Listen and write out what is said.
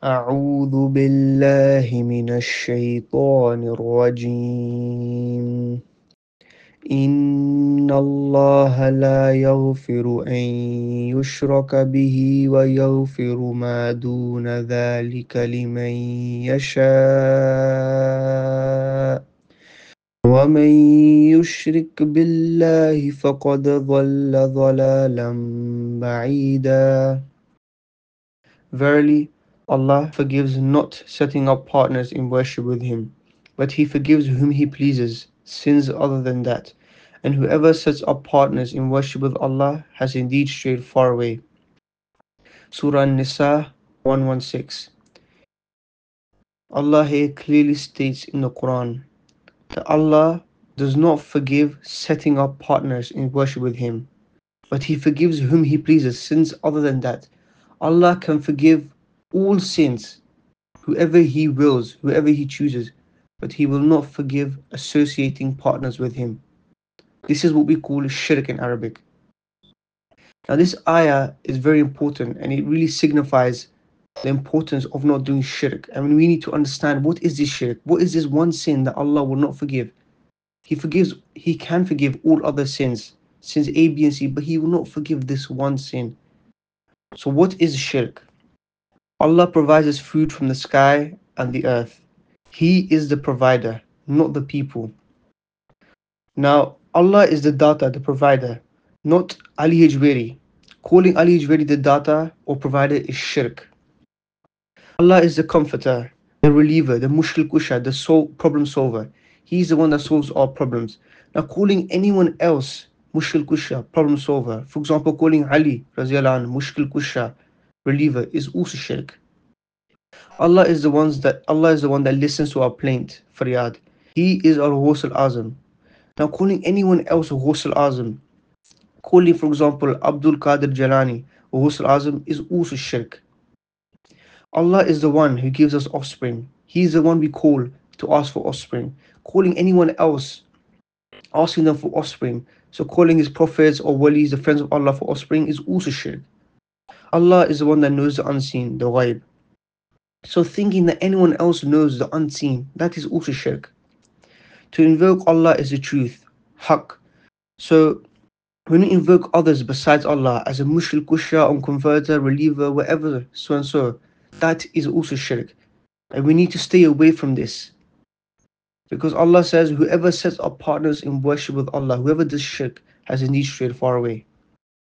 أعوذ بالله من الشيطان الرجيم. إن الله لا يغفر أن يشرك به ويغفر ما دون ذلك لمن يشاء ومن يشرك بالله فقد ضل ضلالا بعيدا. Verily, Allah forgives not setting up partners in worship with Him, but He forgives whom He pleases sins other than that. And whoever sets up partners in worship with Allah has indeed strayed far away. Surah An-Nisa 116. Allah here clearly states in the Quran that Allah does not forgive setting up partners in worship with Him, but He forgives whom He pleases sins other than that. Allah can forgive all sins whoever He wills, whoever He chooses, but He will not forgive associating partners with Him. This is what we call shirk in Arabic. Now, this ayah is very important and it really signifies the importance of not doing shirk. And we need to understand, what is this shirk? What is this one sin that Allah will not forgive? He can forgive all other sins, sins A, B, and C, but He will not forgive this one sin. So, what is shirk? Allah provides us food from the sky and the earth. He is the provider, not the people. Now, Allah is the data, the provider, not Ali Hijweri. Calling Ali Hijweri the data or provider is shirk. Allah is the comforter, the reliever, the mushkil kusha, the problem solver. He's the one that solves our problems. Now, calling anyone else mushkil kusha, problem solver, for example, calling Ali radiallahu anhu mushkil kusha, reliever, is also shirk. Allah is the one that listens to our plaint, faryad. He is our Ghaus al-Azam. Now, calling anyone else Ghaus al-Azam, calling, for example, Abdul Qadir Jalani Ghaus al-Azam, is also shirk. Allah is the one who gives us offspring. He is the one we call to ask for offspring. Calling anyone else, asking them for offspring, so calling His prophets or walis, the friends of Allah, for offspring, is also shirk. Allah is the one that knows the unseen, the ghaib. So thinking that anyone else knows the unseen, that is also shirk. To invoke Allah is the truth, haqq. So when we invoke others besides Allah as a mushkil kusha, converter, reliever, whatever, so and so, that is also shirk. And we need to stay away from this. Because Allah says, whoever sets up partners in worship with Allah, whoever does shirk, has indeed strayed far away.